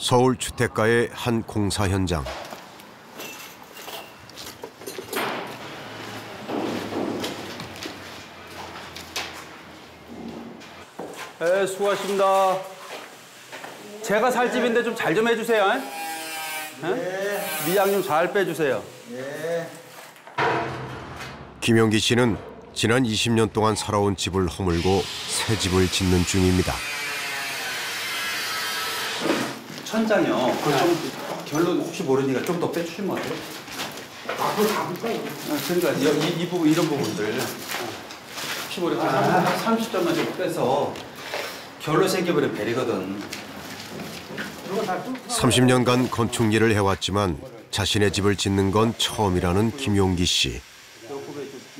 서울 주택가의 한 공사 현장. 네, 수고하십니다. 제가 살 집인데 좀 잘 좀 해주세요. 네. 미양 좀 잘 빼주세요. 네. 김용기 씨는 지난 20년 동안 살아온 집을 허물고 새 집을 짓는 중입니다. 천장이요. 그거 좀 결론 혹시 모르니까 좀 더 빼주시면 어때요? 아, 그걸 다 볼까요? 그러니까 이 부분 이런 부분들 혹시 모르니까 30점만 좀 빼서 결로 생겨버린 벨이거든. 30년간 건축 일을 해왔지만 자신의 집을 짓는 건 처음이라는 김용기 씨.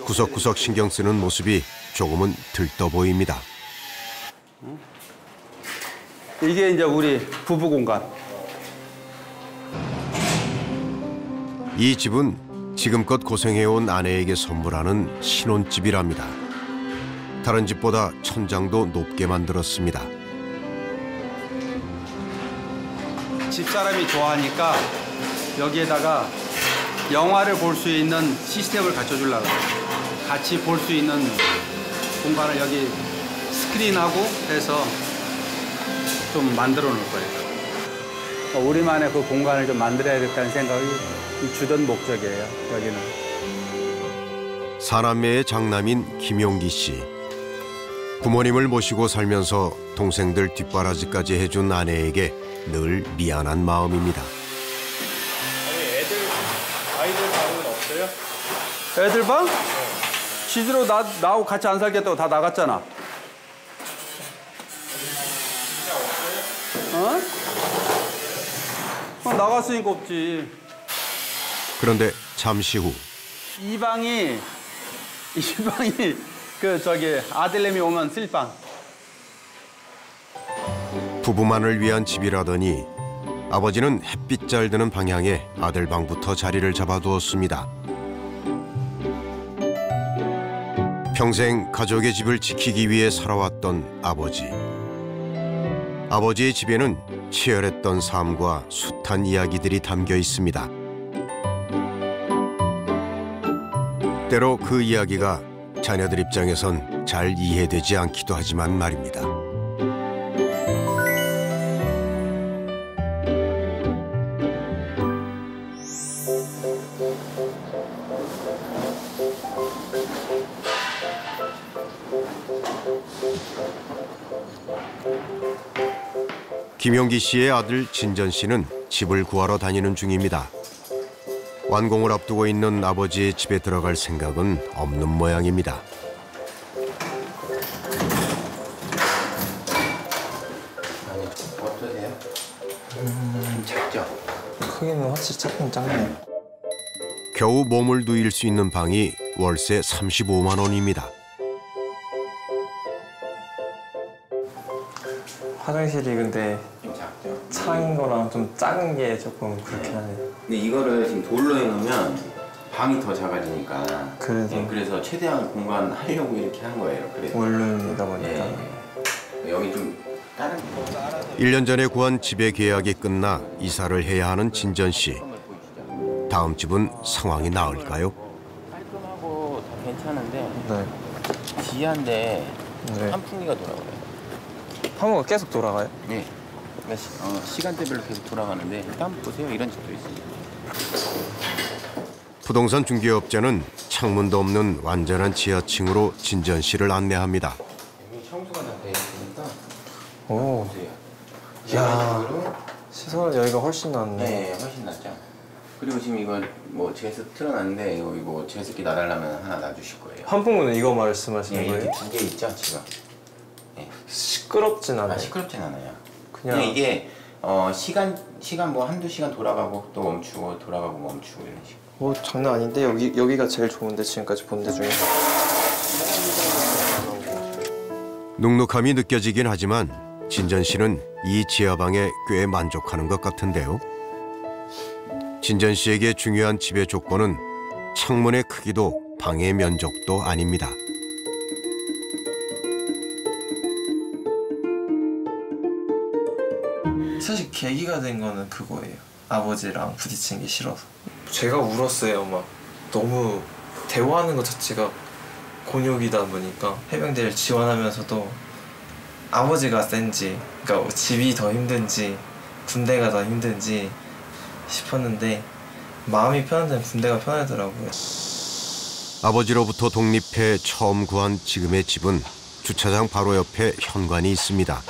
구석구석 신경 쓰는 모습이 조금은 들떠 보입니다. 이게 이제 우리 부부 공간. 이 집은 지금껏 고생해온 아내에게 선물하는 신혼집이랍니다. 다른 집보다 천장도 높게 만들었습니다. 집사람이 좋아하니까 여기에다가 영화를 볼 수 있는 시스템을 갖춰주려고 같이 볼 수 있는 공간을 여기 스크린하고 해서 좀 만들어 놓을 거예요. 우리만의 그 공간을 좀 만들어야겠다는 생각이 주된 목적이에요, 여기는. 사남매의 장남인 김용기 씨. 부모님을 모시고 살면서 동생들 뒷바라지까지 해준 아내에게 늘 미안한 마음입니다. 아이들 방은 없어요? 애들 방? 네. 지들로 나하고 같이 안 살겠다고 다 나갔잖아. 어? 나갔으니까 없지. 그런데 잠시 후 이 방이 그 저기 아들내미 오면 쓸 방. 부부만을 위한 집이라더니 아버지는 햇빛 잘 드는 방향에 아들 방부터 자리를 잡아두었습니다. 평생 가족의 집을 지키기 위해 살아왔던 아버지. 아버지의 집에는 치열했던 삶과 숱한 이야기들이 담겨 있습니다. 때로 그 이야기가 자녀들 입장에선 잘 이해되지 않기도 하지만 말입니다. 김용기 씨의 아들 진전 씨는 집을 구하러 다니는 중입니다. 완공을 앞두고 있는 아버지의 집에 들어갈 생각은 없는 모양입니다. 어떠세요? 작죠? 크기는 확실히 작긴 작네요. 겨우 몸을 누일 수 있는 방이 월세 35만 원입니다. 화장실이 근데 좀 작죠? 창인 거랑 좀 작은 게 조금 그렇긴 하네요. 근데 이거를 지금 돌로 해놓으면 방이 더 작아지니까 그래서 최대한 공간 하려고 이렇게 한 거예요. 그래서. 원룸이다 보니까. 네. 여기 좀 다른 1년 전에 구한 집의 계약이 끝나 이사를 해야 하는 진전 씨. 다음 집은 상황이 나을까요? 깔끔하고 다 괜찮은데 네. 지한데 네. 환풍기가 돌아가요. 한번 계속 돌아가요? 네. 그러니까 시간대별로 계속 돌아가는데 일단 보세요. 이런 집도 있습니다. 부동산 중개업자는 창문도 없는 완전한 지하층으로 진전 씨를 안내합니다. 여기 청소가 다 돼 있으니까 오. 보세요. 이야. 시설은 여기가 훨씬 낫네. 네, 훨씬 낫죠. 그리고 지금 이걸 뭐 제습 틀어놨는데 이거 뭐 제습기 놔달라면 하나 놔주실 거예요. 환풍구는 이거 말씀하시는 네, 거예요? 이렇게 두 개 있죠 지금. 네. 시끄럽진 않아요. 시끄럽진 않아요. 그냥 이게 시간 뭐 한두 시간 돌아가고 또 멈추고 돌아가고 멈추고 이런 식으로. 뭐 장난 아닌데 여기가 제일 좋은데 지금까지 본 데 중에. 눅눅함이 느껴지긴 하지만 진전 씨는 이 지하방에 꽤 만족하는 것 같은데요. 진전 씨에게 중요한 집의 조건은 창문의 크기도 방의 면적도 아닙니다. 사실 사실 계기가 된 거는 그거예요. 아버지랑 부딪힌 게 싫어서. 제가 울었어요. 막 너무 대화하는 것 자체가 곤욕이다 보니까 해병대를 지원하면서도 아버지가 센지, 그러니까 집이 더 힘든지 군대가 더 힘든지 싶었는데 마음이 편한 데는 군대가 편하더라고요. 아버지로부터 독립해 처음 구한 지금의 집은 주차장 바로 옆에 현관이 있습니다.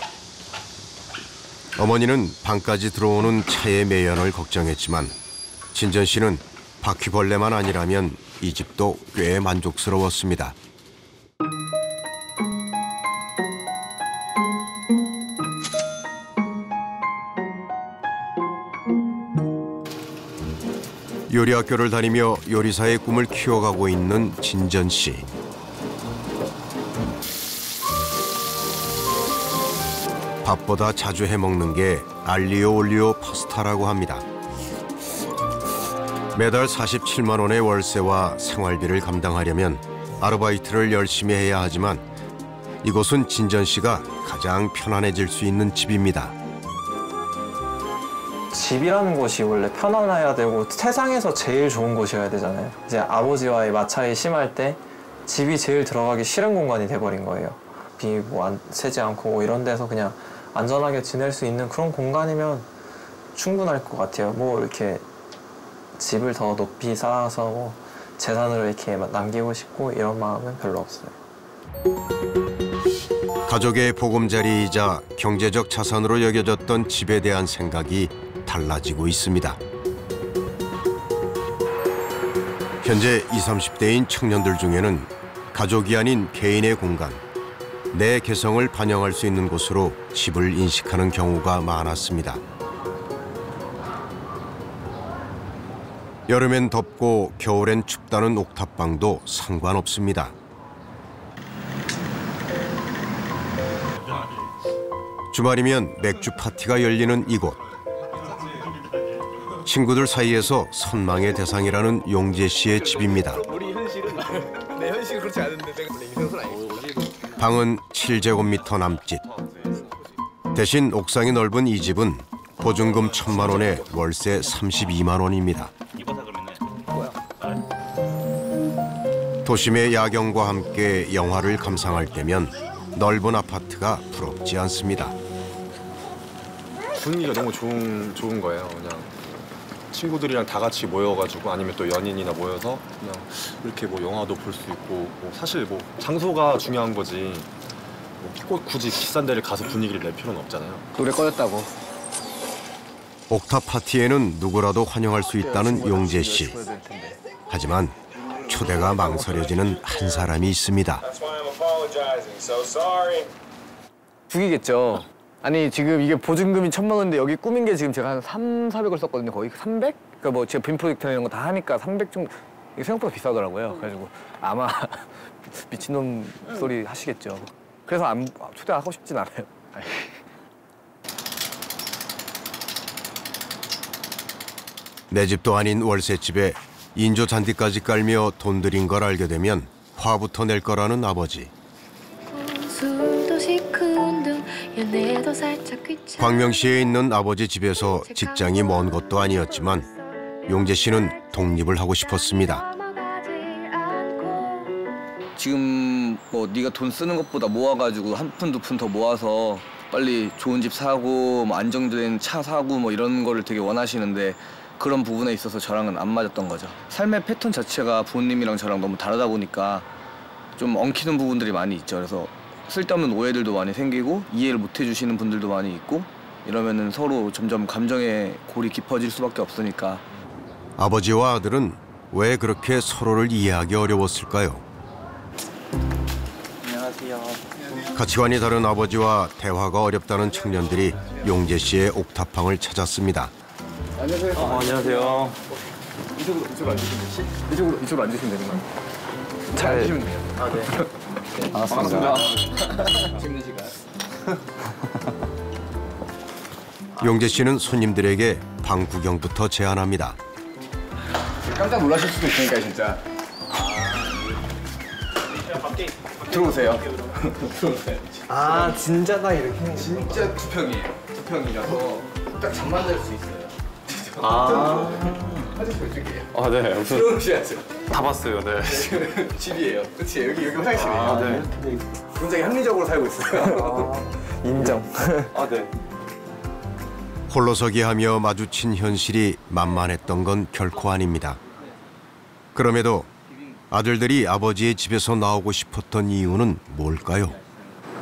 어머니는 방까지 들어오는 차의 매연을 걱정했지만 진전 씨는 바퀴벌레만 아니라면 이 집도 꽤 만족스러웠습니다. 요리학교를 다니며 요리사의 꿈을 키워가고 있는 진전 씨. 밥보다 자주 해먹는 게 알리오 올리오 파스타라고 합니다. 매달 47만 원의 월세와 생활비를 감당하려면 아르바이트를 열심히 해야 하지만 이곳은 진전 씨가 가장 편안해질 수 있는 집입니다. 집이라는 곳이 원래 편안해야 되고 세상에서 제일 좋은 곳이어야 되잖아요. 이제 아버지와의 마찰이 심할 때 집이 제일 들어가기 싫은 공간이 돼버린 거예요. 비 뭐 새지 않고 이런 데서 그냥 안전하게 지낼 수 있는 그런 공간이면 충분할 것 같아요. 뭐 이렇게 집을 더 높이 쌓아서 뭐 재산으로 이렇게 남기고 싶고 이런 마음은 별로 없어요. 가족의 보금자리이자 경제적 자산으로 여겨졌던 집에 대한 생각이 달라지고 있습니다. 현재 20, 30대인 청년들 중에는 가족이 아닌 개인의 공간, 내 개성을 반영할 수 있는 곳으로 집을 인식하는 경우가 많았습니다. 여름엔 덥고 겨울엔 춥다는 옥탑방도 상관없습니다. 주말이면 맥주 파티가 열리는 이곳. 친구들 사이에서 선망의 대상이라는 용재 씨의 집입니다. 우리 현실은 내 현실은 그렇지 않은데 내가 원래 이성은 아니고. 방은 7제곱미터 남짓. 대신 옥상이 넓은 이 집은 보증금 1,000만 원에 월세 32만 원입니다. 도심의 야경과 함께 영화를 감상할 때면 넓은 아파트가 부럽지 않습니다. 분위기가 너무 좋은 거예요. 그냥 친구들이랑 다 같이 모여가지고 아니면 또 연인이나 모여서 그냥 이렇게 뭐 영화도 볼 수 있고 뭐 사실 뭐 장소가 중요한 거지 뭐 꼭 굳이 비싼 데를 가서 분위기를 낼 필요는 없잖아요. 노래 꺼졌다고. 옥탑 파티에는 누구라도 환영할 수 있다는 용재 씨. 하지만 초대가 망설여지는 한 사람이 있습니다. 죽이겠죠. 아니 지금 이게 보증금이 1,000만 원인데 여기 꾸민 게 지금 제가 한 300~400을 썼거든요. 거의 300? 그러니까 뭐 제가 빔 프로젝터 이런 거 다 하니까 300 정도. 이게 생각보다 비싸더라고요. 그래가지고 아마 미친놈 소리 하시겠죠. 그래서 초대하고 싶진 않아요. 내 집도 아닌 월세집에 인조 잔디까지 깔며 돈 들인 걸 알게 되면 화부터 낼 거라는 아버지. 광명시에 있는 아버지 집에서 직장이 먼 것도 아니었지만 용재 씨는 독립을 하고 싶었습니다. 지금 뭐 네가 돈 쓰는 것보다 모아가지고 한 푼 두 푼 더 모아서 빨리 좋은 집 사고 뭐 안정된 차 사고 뭐 이런 거를 되게 원하시는데 그런 부분에 있어서 저랑은 안 맞았던 거죠. 삶의 패턴 자체가 부모님이랑 저랑 너무 다르다 보니까 좀 엉키는 부분들이 많이 있죠. 그래서 쓸데없는 오해들도 많이 생기고 이해를 못 해주시는 분들도 많이 있고 이러면은 서로 점점 감정의 골이 깊어질 수밖에 없으니까. 아버지와 아들은 왜 그렇게 서로를 이해하기 어려웠을까요? 안녕하세요. 가치관이 다른 아버지와 대화가 어렵다는 청년들이 용재 씨의 옥탑방을 찾았습니다. 안녕하세요. 안녕하세요. 이쪽으로 앉으시면 이쪽으로 앉으시면 되는 거예요? 잘 앉으시면 돼요. 아, 네. 반갑습니다. 재밌는 시간. 용재 씨는 손님들에게 방 구경부터 제안합니다. 깜짝 놀라실 수도 있으니까 진짜. 들어오세요. 들어오세요. 아 진짜다 이렇게. 진짜 2평이에요. 2평이라서 딱 잠만 잘 수 있어요. 화장실 이쪽이에요. 아, 네. 무슨 들어오셔야죠. 다 봤어요. 네. 집이에요. 그치? 여기 화장실이에요. 네. 굉장히 합리적으로 살고 있어요. 인정. 아, 네. 홀로서기 하며 마주친 현실이 만만했던 건 결코 아닙니다. 그럼에도 아들들이 아버지의 집에서 나오고 싶었던 이유는 뭘까요?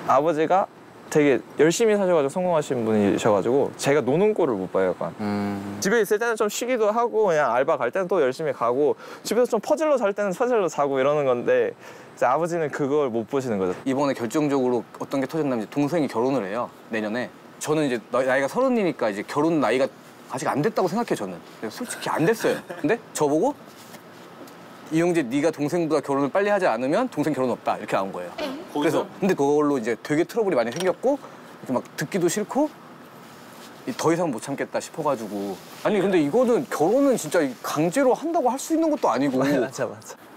아버지가 되게 열심히 사셔가지고 성공하신 분이셔가지고 제가 노는 꼴을 못 봐요, 약간. 집에 있을 때는 좀 쉬기도 하고 그냥 알바 갈 때는 또 열심히 가고 집에서 좀 퍼즐로 잘 때는 퍼즐로 자고 이러는 건데 이제 아버지는 그걸 못 보시는 거죠. 이번에 결정적으로 어떤 게 터졌냐면 이제 동생이 결혼을 해요. 내년에. 저는 이제 나이가 30이니까 이제 결혼 나이가 아직 안 됐다고 생각해요, 저는. 솔직히 안 됐어요. 근데 저보고 이영재 네가 동생보다 결혼을 빨리 하지 않으면 동생 결혼 없다 이렇게 나온 거예요. 그래서 근데 그걸로 이제 되게 트러블이 많이 생겼고 이렇게 막 듣기도 싫고 더 이상 못 참겠다 싶어가지고 아니 근데 이거는 결혼은 진짜 강제로 한다고 할 수 있는 것도 아니고 맞아.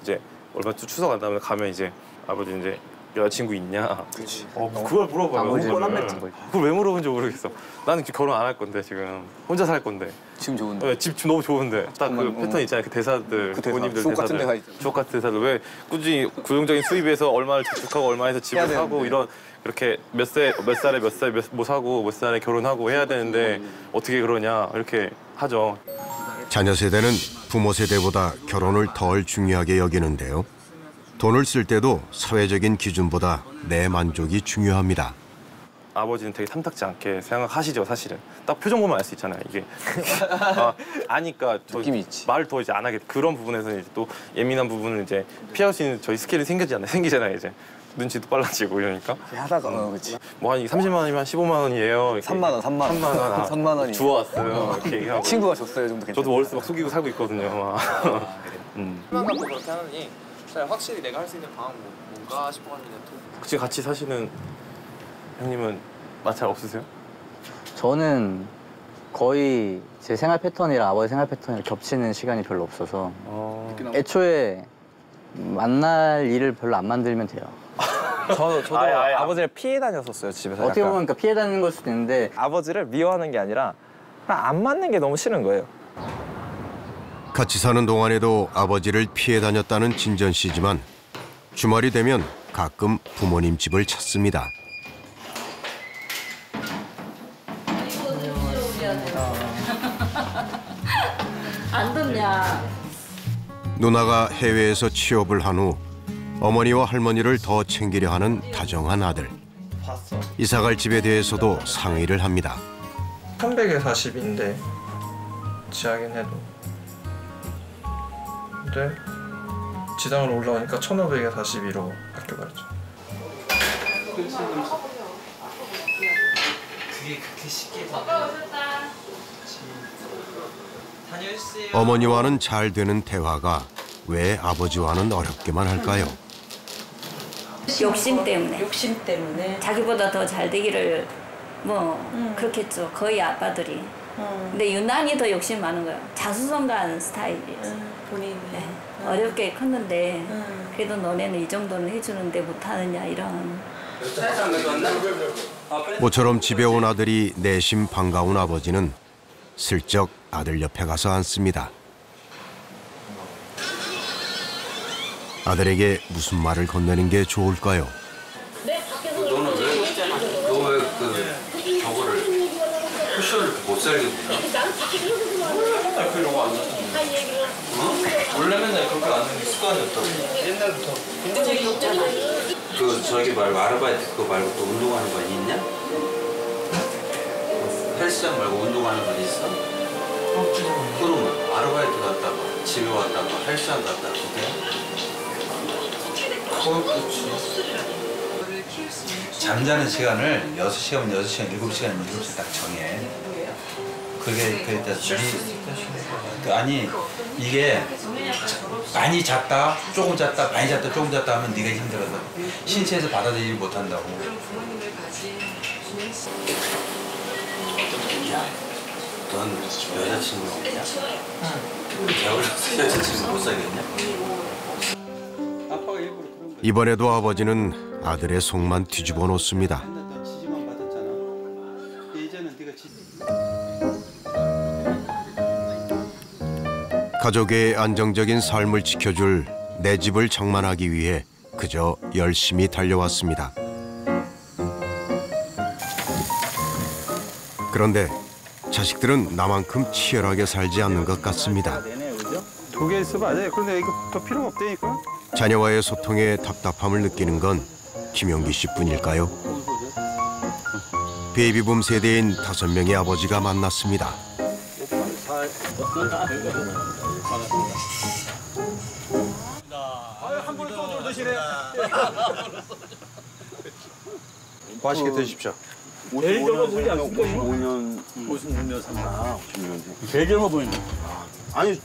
이제 얼마 전 추석 안 나면 가면 이제 아버지 이제 여자친구 있냐? 그렇지. 그걸 물어봐요. 그걸 왜 물어본지 모르겠어. 나는 지금 결혼 안 할 건데 지금 혼자 살 건데. 지금 좋은데. 집 너무 좋은데. 딱 그 패턴 있잖아요. 그 대사들, 그 대사. 부모님들 주옥 같은 대사들. 대사 있잖아. 주옥 같은 대사들. 왜 꾸준히 구용적인 수입에서 얼마를 저축하고 얼마에서 집을 사고 이런 이렇게 몇 살에 뭐 사고 몇 살에 결혼하고 해야 되는데 어떻게 그러냐 이렇게 하죠. 자녀 세대는 부모 세대보다 결혼을 덜 중요하게 여기는데요. 돈을 쓸 때도 사회적인 기준보다 내 만족이 중요합니다. 아버지는 되게 탐탁지 않게 생각하시죠, 사실은. 딱 표정 보면 알 수 있잖아요, 이게. 아니까 느낌이 있지. 말을 더 이제 안 하게 그런 부분에서는 이제 또 예민한 부분을 이제 피할 수 있는 저희 스킬이 생기잖아요, 이제. 눈치도 빨라지고 이러니까. 하다가 그렇지. 뭐 한 30만 원이면 15만 원이에요. 3만 원. 3만 원. 주워왔어요. 이렇게 얘기하고. 친구가 줬어요, 좀더 괜찮아. 저도 월세 막 속이고 살고 있거든요. 희망 갖고 그렇게 하느니 확실히 내가 할 수 있는 방법은 뭔가 싶어가지고 혹시 같이 사시는 형님은 마찰 없으세요? 저는 거의 제 생활 패턴이랑 아버지 생활 패턴이랑 겹치는 시간이 별로 없어서 애초에 만날 일을 별로 안 만들면 돼요. 저도 아버지를 피해 다녔었어요, 집에서. 어떻게 약간. 보면 그러니까 피해 다니는 걸 수도 있는데 아버지를 미워하는 게 아니라 그냥 안 맞는 게 너무 싫은 거예요. 같이 사는 동안에도 아버지를 피해 다녔다는 진전 씨지만 주말이 되면 가끔 부모님 집을 찾습니다. 안 덥냐? 누나가 해외에서 취업을 한 후 어머니와 할머니를 더 챙기려 하는 다정한 아들. 이사갈 집에 대해서도 상의를 합니다. 300에 40인데 지하긴 해도 근데 지상으로 올라오니까 1500에 42로 바뀌어버렸죠. 그게 그렇게 쉽게 어머니와는 잘 되는 대화가 왜 아버지와는 어렵게만 할까요? 욕심 때문에 자기보다 더 잘 되기를 그렇겠죠. 거의 아빠들이. 근데 유난히 더 욕심 많은 거예요. 자수성가하는 스타일이에요. 본인이. 네. 어렵게 컸는데 그래도 너네는 이 정도는 해주는데 못하느냐 이런. 모처럼 집에 온 아들이 내심 반가운 아버지는 슬쩍 아들 옆에 가서 앉습니다. 아들에게 무슨 말을 건네는 게 좋을까요? 너는 왜 그 저거를 쿠션을 못 살겠냐? 맨날 그러고 앉았어. 원래 맨날 그렇게 앉는 게 습관이었다고. 옛날부터. 그 저기 말고 아르바이트 그거 말고 또 운동하는 건 있냐? 헬스장 말고 운동하는 건 있어? 그러면 아르바이트 갔다가 집에 왔다가 헬스장 갔다가 그래? 그렇지. 잠자는 시간을 6시간, 6시간, 7시간, 7시간 딱 정해. 그게 아니 이게 많이 잤다, 조금 잤다, 많이 잤다, 조금 잤다 하면 네가 힘들어서 신체에서 받아들이지 못한다고. 야, 넌 여자친구 없냐? 겨울에 여자친구 못 사귀었냐? 이번에도 아버지는 아들의 속만 뒤집어 놓습니다. 지지만 받았잖아. 예전엔 네가 가족의 안정적인 삶을 지켜줄 내 집을 장만하기 위해 그저 열심히 달려왔습니다. 그런데 자식들은 나만큼 치열하게 살지 않는 것 같습니다. 2개 있어 맞아요. 그런데 이거 더 필요가 없다니까. 자녀와의 소통에 답답함을 느끼는 건 김영기 씨뿐일까요? 베이비붐 세대인 5명의 아버지가 만났습니다. 한분 소주 드시네. 맛있게 드십시오. 제일 젊어 보이지 않습니까? 55년 산다. 제일 젊어 보이네. 아니,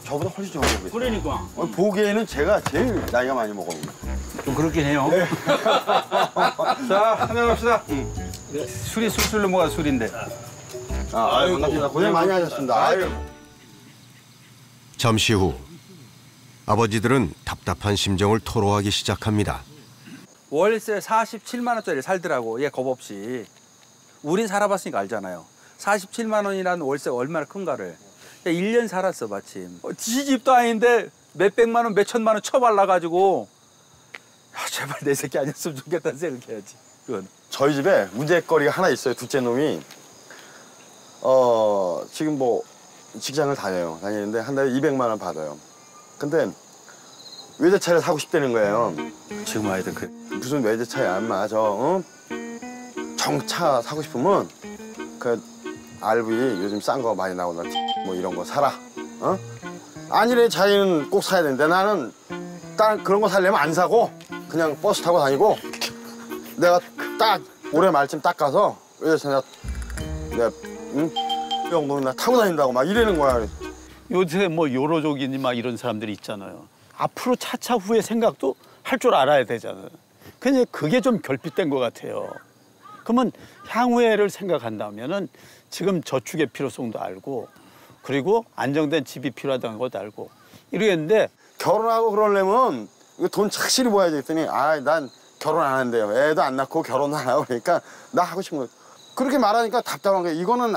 저보다 훨씬 젊어 보이세요. 그러니까. 보기에는 제가 제일 나이가 많이 먹어요. 좀 그렇긴 해요. 네. 자, 한잔 합시다. 술이 술술로 뭐가 술인데. 아유, 반갑습니다. 고생 많이 하셨습니다. 아유. 잠시 후 아버지들은 답답한 심정을 토로하기 시작합니다. 월세 47만 원짜리 살더라고. 얘 겁 없이. 우린 살아봤으니까 알잖아요. 47만 원이라는 월세가 얼마나 큰가를. 1년 살았어 마침. 지 집도 아닌데 몇백만 원, 몇천만 원 쳐발라가지고 제발 내 새끼 아니었으면 좋겠다는 생각해야지. 그건. 저희 집에 문제거리가 하나 있어요. 둘째 놈이 지금 뭐 직장을 다니는데 한 달에 200만 원 받아요. 근데 외제차를 사고 싶다는 거예요. 지금 아이들 그 무슨 외제차야 인마 저 정차 사고 싶으면 그 RV 요즘 싼 거 많이 나오는 뭐 이런 거 사라. 아니래 자기는 꼭 사야 되는데 나는 딱 그런 거 살려면 안 사고 그냥 버스 타고 다니고 내가 딱 올해 말쯤 딱 가서 외제차 내가 이 정도는 나 타고 다닌다고 막 이러는 거야. 요새 뭐 요로족이니 막 이런 사람들이 있잖아요. 앞으로 차차 후에 생각도 할 줄 알아야 되잖아요. 근데 그게 좀 결핍된 것 같아요. 그러면 향후에를 생각한다면은 지금 저축의 필요성도 알고 그리고 안정된 집이 필요하다는 것도 알고 이러겠는데 결혼하고 그러려면 이거 돈 착실히 모아야지 했더니 난 결혼 안 한대요. 애도 안 낳고 결혼도 안 하고 그러니까 나 하고 싶은 거 그렇게 말하니까 답답한 게 이거는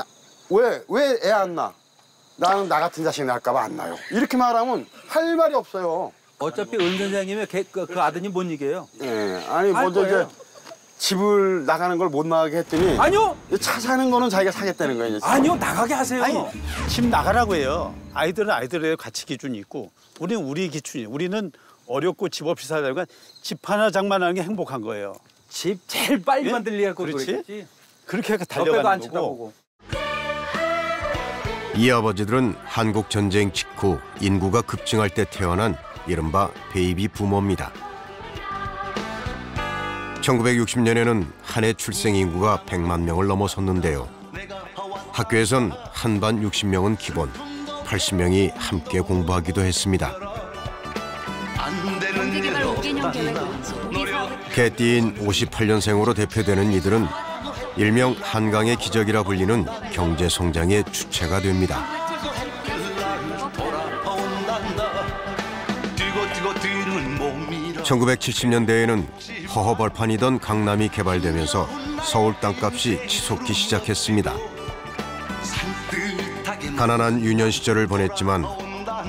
왜 애 안 낳아? 나는 나 같은 자식 낳을까 봐 안 낳아요. 이렇게 말하면 할 말이 없어요. 어차피 은 선생님의 그 아드님 못 이겨요. 예, 아니 먼저 이제 집을 나가는 걸 못 나가게 했더니 아니요. 차 사는 거는 자기가 사겠다는 거예요. 이제. 아니요, 나가게 하세요. 아니, 집 나가라고 해요. 아이들은 아이들의 가치 기준이 있고 우리는 우리 기준이. 우리는 어렵고 집 없이 살다 보니까 집 하나 장만하는 게 행복한 거예요. 집 제일 빨리 만들려고 그렇지? 그렇게 해서 달려가는 거고. 이 아버지들은 한국 전쟁 직후 인구가 급증할 때 태어난 이른바 베이비 부모입니다. 1960년에는 한 해 출생 인구가 100만 명을 넘어섰는데요. 학교에선 한 반 60명은 기본, 80명이 함께 공부하기도 했습니다. 개띠인 58년생으로 대표되는 이들은 일명 한강의 기적이라 불리는 경제 성장의 주체가 됩니다. 1970년대에는 허허벌판이던 강남이 개발되면서 서울 땅값이 치솟기 시작했습니다. 가난한 유년 시절을 보냈지만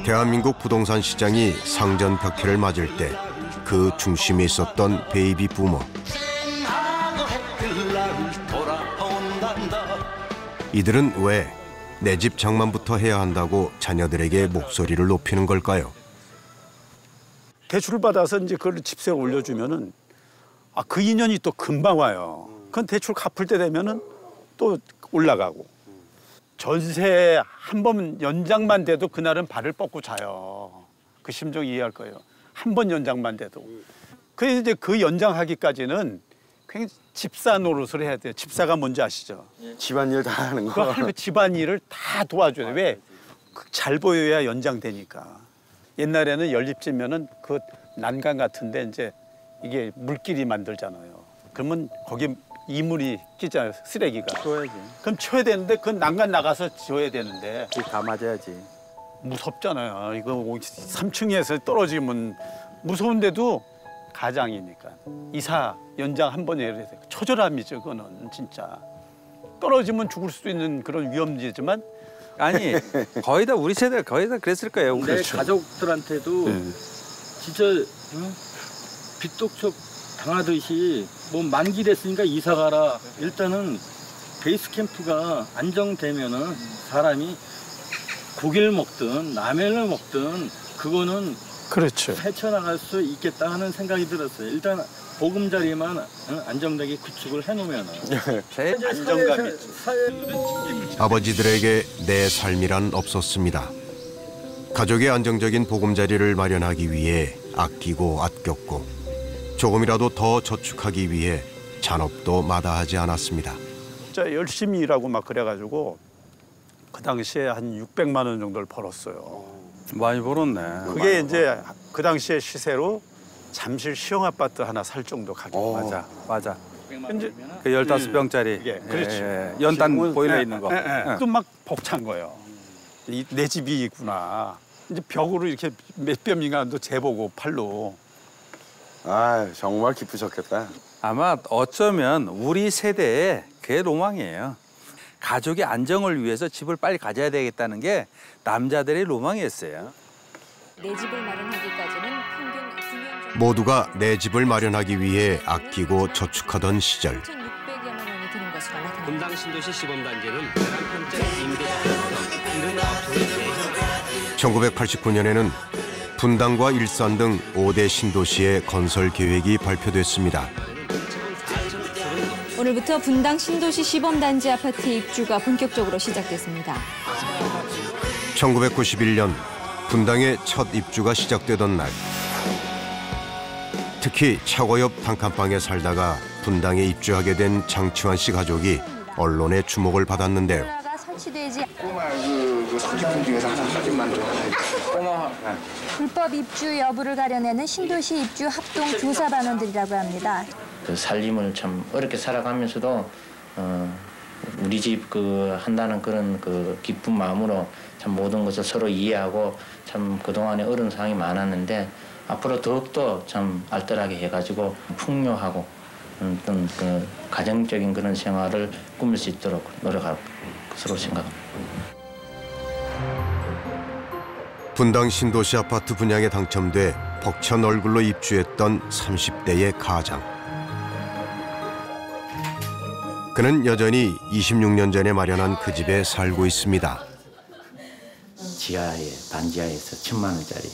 대한민국 부동산 시장이 상전벽해를 맞을 때 그 중심에 있었던 베이비 부모. 이들은 왜 내 집 장만부터 해야 한다고 자녀들에게 목소리를 높이는 걸까요? 대출을 받아서 이제 그걸 집세를 올려주면은 그 인연이 또 금방 와요. 그건 대출 갚을 때 되면은 또 올라가고 전세 한 번 연장만 돼도 그날은 발을 뻗고 자요. 그 심정 이해할 거예요. 한 번 연장만 돼도. 그래서 이제 그 연장하기까지는 굉장히 집사 노릇을 해야 돼요. 집사가 뭔지 아시죠? 집안일 다 하는 거. 그거 하면 집안일을 다 도와줘야 돼. 왜? 잘 보여야 연장되니까. 옛날에는 연립지면은 그 난간 같은데 이제 이게 물길이 만들잖아요. 그러면 거기 이물이 끼잖아요. 쓰레기가. 줘야지. 그럼 쳐야 되는데 그 난간 나가서 지어야 되는데. 다 맞아야지. 무섭잖아요. 이거 3층에서 떨어지면 무서운데도 가장이니까. 이사 연장 한 번에 해야 돼. 처절함이죠. 그거는 진짜. 떨어지면 죽을 수 있는 그런 위험이지만 아니 거의 다 우리 세대 거의 다 그랬을 거예요. 내 그렇죠. 가족들한테도 진짜 빚독촉 당하듯이 뭐 만기 됐으니까 이사 가라. 일단은 베이스 캠프가 안정되면은 사람이 고기를 먹든 라면을 먹든 그거는 그렇죠. 헤쳐나갈 수 있겠다 하는 생각이 들었어요. 일단 보금자리만 안정되게 구축을 해놓으면 안정감이 아버지들에게 내 삶이란 없었습니다. 가족의 안정적인 보금자리를 마련하기 위해 아끼고 아꼈고 조금이라도 더 저축하기 위해 잔업도 마다하지 않았습니다. 진짜 열심히 일하고 막 그래가지고 그 당시에 한 600만 원 정도를 벌었어요. 많이 벌었네. 그게 이제 그 당시의 시세로 잠실 시형 아파트 하나 살 정도 가격. 맞아, 맞아. 이제 그 15평짜리. 예, 그렇지. 연탄 보일러 있는 거. 또 막 벅찬 거예요. 내 집이 있구나. 이제 벽으로 이렇게 몇뼘 미만도 재보고 팔로. 아 정말 기쁘셨겠다. 아마 어쩌면 우리 세대의 그게 로망이에요. 가족의 안정을 위해서 집을 빨리 가져야 되겠다는 게 남자들의 로망이었어요. 내 집을 마련하기까지는 평균 9년 정도. 모두가 내 집을 마련하기 위해 아끼고 저축하던 시절. 1,600여만 원이 드는 것으로 나타납니다. 분당 신도시 시범단지는 11평짜리 임대 1989년에는 분당과 일산 등 5대 신도시의 건설 계획이 발표됐습니다. 오늘부터 분당 신도시 시범단지 아파트 입주가 본격적으로 시작됐습니다. 1991년 분당의 첫 입주가 시작되던 날, 특히 차고 옆 단칸방에 살다가 분당에 입주하게 된 장치환 씨 가족이 언론의 주목을 받았는데요. 설치되지 꼬마 그 30분 중에서 하나 사진만 좀. 꼬마. 불법 입주 여부를 가려내는 신도시 입주 합동 조사 반원들이라고 합니다. 그 살림을 참 어렵게 살아가면서도 우리 집 한다는 그런 그 기쁜 마음으로 참 모든 것을 서로 이해하고 참 그동안에 어려운 상황이 많았는데 앞으로 더욱더 참 알뜰하게 해가지고 풍요하고 어떤 그 가정적인 그런 생활을 꾸밀 수 있도록 노력할 것으로 생각합니다. 분당 신도시 아파트 분양에 당첨돼 벅찬 얼굴로 입주했던 30대의 가장. 그는 여전히 26년 전에 마련한 그 집에 살고 있습니다. 지하에 반지하에서 1,000만 원짜리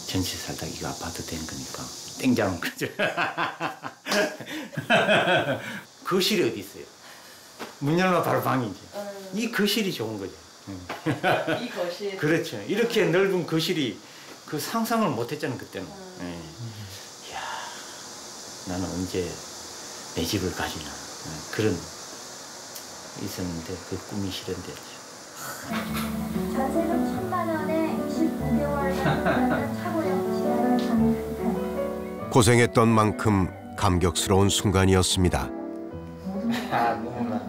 전세 살다가 이거 아파트 된 거니까 땡자는 거죠. 거실이 어디 있어요? 문 열면 바로 방이지. 이 거실이 좋은 거죠. 이 거실. 그렇죠. 이렇게 넓은 거실이 그 상상을 못했잖아요 그때는. 이야, 나는 언제 내 집을 가지나 그런 있었는데 그 꿈이 실현됐죠. 전세금 1,000만 원에 29개월 차고령 지하를 장착한. 고생했던 만큼 감격스러운 순간이었습니다. 아, 너무나.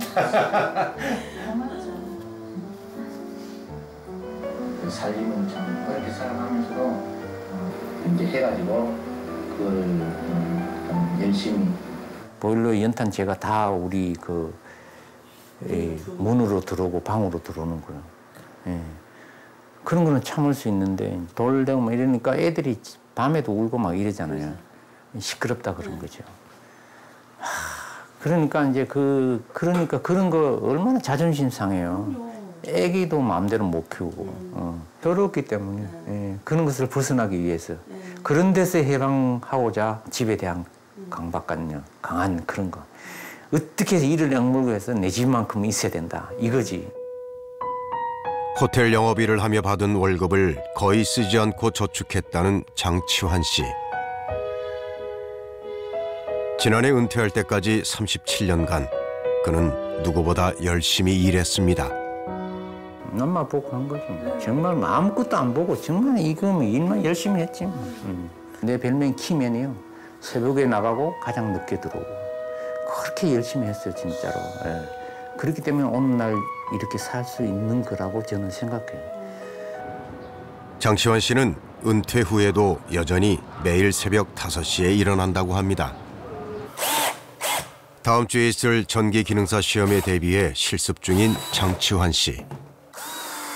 그 살림은 참 어렵게 살아가면서도 이제 해가지고 그걸 좀 열심히 보일러 연탄재가 다 우리 문으로 들어오고 방으로 들어오는 거예요. 예. 그런 거는 참을 수 있는데 돌대고 막 이러니까 애들이 밤에도 울고 막 이러잖아요. 시끄럽다 그런 거죠. 그러니까 이제 그러니까 그런 거 얼마나 자존심 상해요. 애기도 마음대로 못 키우고 더럽기 때문에 그런 것을 벗어나기 위해서 그런 데서 해방하고자 집에 대한 강박관념, 강한 그런 거. 어떻게 해서 이를 악물고 해서 내 집만큼 있어야 된다 이거지. 호텔 영업일을 하며 받은 월급을 거의 쓰지 않고 저축했다는 장치환 씨. 지난해 은퇴할 때까지 37년간 그는 누구보다 열심히 일했습니다. 엄마 보고 한 거죠. 정말 아무것도 안 보고 정말 이거면 일만 열심히 했지. 내 별명 키맨이요. 새벽에 나가고 가장 늦게 들어오고 그렇게 열심히 했어요 진짜로. 예. 그렇기 때문에 오늘날 이렇게 살 수 있는 거라고 저는 생각해요. 장치환 씨는 은퇴 후에도 여전히 매일 새벽 5시에 일어난다고 합니다. 다음 주에 있을 전기기능사 시험에 대비해 실습 중인 장치환 씨.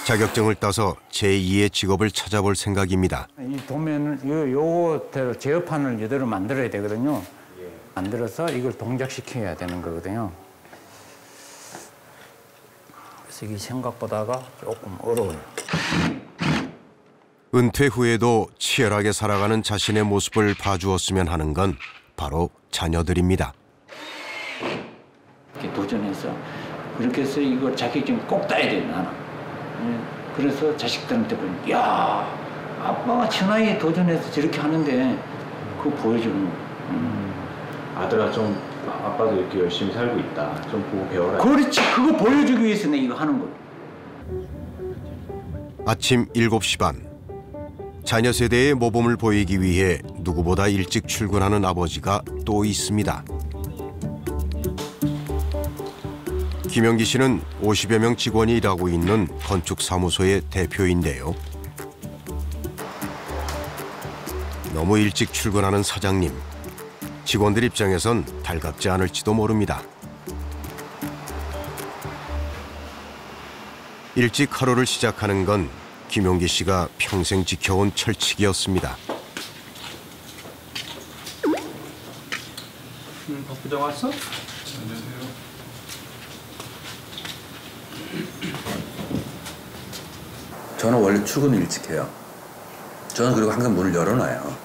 자격증을 따서 제2의 직업을 찾아볼 생각입니다. 이 도면을 요대로 제어판을 이대로 만들어야 되거든요. 만들어서 이걸 동작시켜야 되는 거거든요. 그래서 이게 생각보다가 조금 어려워요. 은퇴 후에도 치열하게 살아가는 자신의 모습을 봐주었으면 하는 건 바로 자녀들입니다. 이렇게 도전해서 그렇게 해서 이걸 자격증 꼭 따야 돼 나는. 그래서 자식들한테 보면 야 아빠가 천하에 도전해서 저렇게 하는데 그거 보여주는 거. 아들아 좀 아빠도 이렇게 열심히 살고 있다. 좀 보고 배워라. 그렇지. 그거 보여주기 위해서 내가 이거 하는 거. 아침 7시 반. 자녀 세대의 모범을 보이기 위해 누구보다 일찍 출근하는 아버지가 또 있습니다. 김영기 씨는 50여 명 직원이 일하고 있는 건축사무소의 대표인데요. 너무 일찍 출근하는 사장님. 직원들 입장에선 달갑지 않을지도 모릅니다. 일찍 하루를 시작하는 건 김용기 씨가 평생 지켜온 철칙이었습니다. 박부장 왔어? 안녕하세요. 저는 원래 출근을 일찍 해요. 저는 그리고 항상 문을 열어놔요.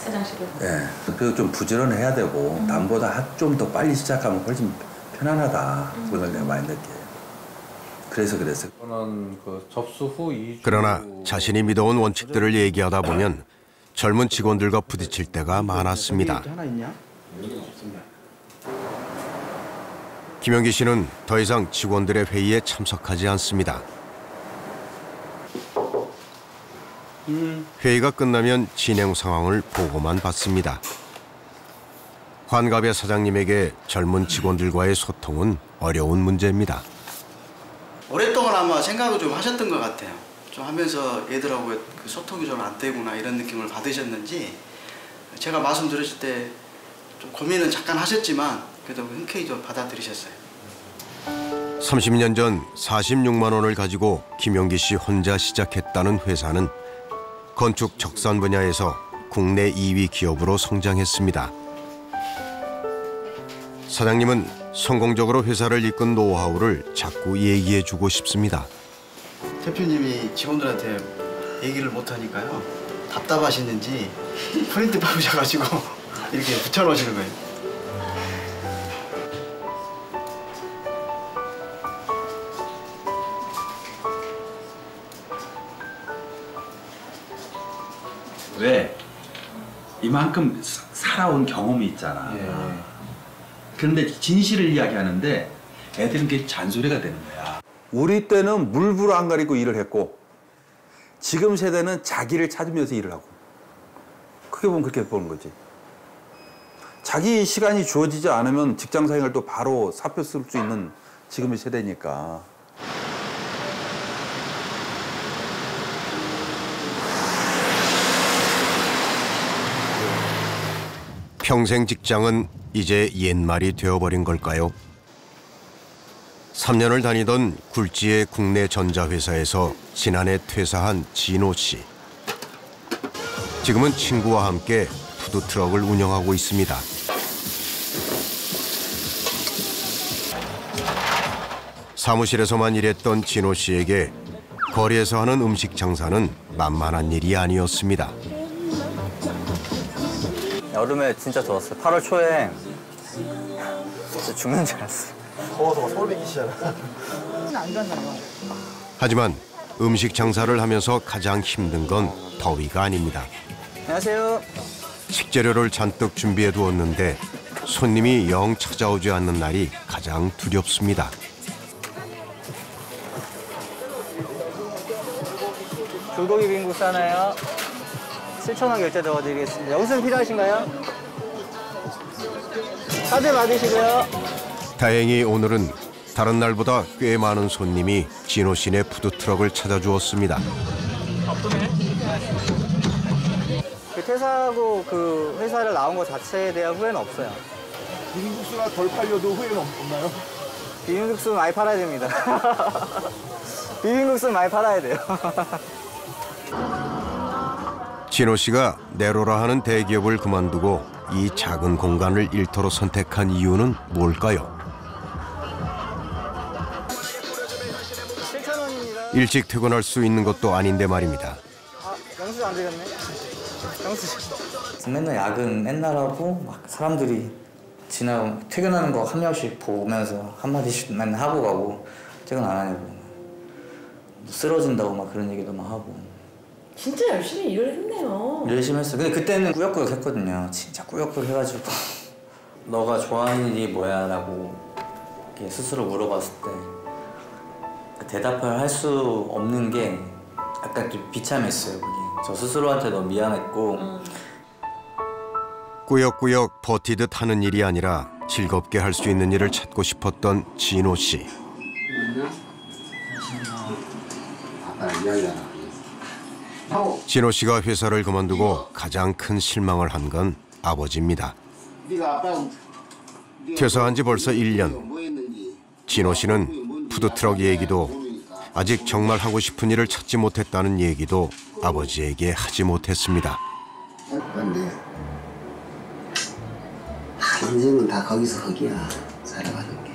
화장실에? 예. 그래서 좀 부지런해야 되고 남보다 좀 더 빨리 시작하면 훨씬 편안하다. 그걸 내가 많이 느껴요. 그래서 그랬어요. 저는 그 접수 후 2주. 그러나 자신이 믿어온 원칙들을 얘기하다 보면 젊은 직원들과 부딪힐 때가 많았습니다. 하나 있냐? 김영기 씨는 더 이상 직원들의 회의에 참석하지 않습니다. 회의가 끝나면 진행 상황을 보고만 받습니다. 환갑의 사장님에게 젊은 직원들과의 소통은 어려운 문제입니다. 오랫동안 아마 생각을 좀 하셨던 것 같아요. 좀 하면서 얘들하고 그 소통이 좀 안 되구나 이런 느낌을 받으셨는지 제가 말씀드렸을 때 좀 고민은 잠깐 하셨지만 그래도 흔쾌히 좀 받아들이셨어요. 30년 전 46만 원을 가지고 김용기 씨 혼자 시작했다는 회사는 건축 적산 분야에서 국내 2위 기업으로 성장했습니다. 사장님은 성공적으로 회사를 이끈 노하우를 자꾸 얘기해주고 싶습니다. 대표님이 직원들한테 얘기를 못하니까요. 답답하시는지 프린트 받으셔가지고 이렇게 붙여놓으시는 거예요. 왜? 이만큼 살아온 경험이 있잖아. 그런데 진실을 이야기하는데 애들은 그게 잔소리가 되는 거야. 우리 때는 물불 안 가리고 일을 했고 지금 세대는 자기를 찾으면서 일을 하고 크게 보면 그렇게 보는 거지. 자기 시간이 주어지지 않으면 직장 생활도 바로 사표 쓸 수 있는 지금의 세대니까. 평생 직장은 이제 옛말이 되어버린 걸까요? 3년을 다니던 굴지의 국내 전자회사에서 지난해 퇴사한 진호 씨. 지금은 친구와 함께 푸드트럭을 운영하고 있습니다. 사무실에서만 일했던 진호 씨에게 거리에서 하는 음식 장사는 만만한 일이 아니었습니다. 여름에 진짜 더웠어요. 8월 초에 진짜 죽는 줄 알았어요. 더워서 서울 계시잖아. 하지만 음식 장사를 하면서 가장 힘든 건 더위가 아닙니다. 안녕하세요. 식재료를 잔뜩 준비해 두었는데 손님이 영 찾아오지 않는 날이 가장 두렵습니다. 불고기 비빔국수 하나요. 7,000원 결제 넣어드리겠습니다. 영수증 필요하신가요? 카드 받으시고요. 다행히 오늘은 다른 날보다 꽤 많은 손님이 진호 씨네 푸드트럭을 찾아주었습니다. 바쁘네. 그 퇴사하고 그 회사를 나온 것 자체에 대한 후회는 없어요. 비빔국수가 덜 팔려도 후회는 없나요? 비빔국수 많이 팔아야 됩니다. 비빔국수 많이 팔아야 돼요. 진호 씨가 네로라 하는 대기업을 그만두고 이 작은 공간을 일터로 선택한 이유는 뭘까요? 일찍 퇴근할 수 있는 것도 아닌데 말입니다. 영수 안 되겠네. 영수. 맨날 야근 맨날 하고 막 사람들이 지나고 퇴근하는 거 한 명씩 보면서 한마디씩 맨날 하고 가고 퇴근 안 하냐고 쓰러진다고 막 그런 얘기도 막 하고. 진짜 열심히 일을 했네요. 열심히 했어. 근데 그때는 꾸역꾸역 했거든요. 진짜 꾸역꾸역 해가지고 너가 좋아하는 일이 뭐야? 라고 스스로 물어봤을 때 대답을 할 수 없는 게 약간 좀 비참했어요. 그게. 저 스스로한테 너무 미안했고 꾸역꾸역 버티듯 하는 일이 아니라 즐겁게 할 수 있는 일을 찾고 싶었던 진호 씨. 진호 씨가 회사를 그만두고 가장 큰 실망을 한 건 아버지입니다. 퇴사한 지 벌써 1년. 진호 씨는 푸드트럭 얘기도 아직 정말 하고 싶은 일을 찾지 못했다는 얘기도 아버지에게 하지 못했습니다. 그런데 인생은 다 거기서 거기야. 살아가는 게.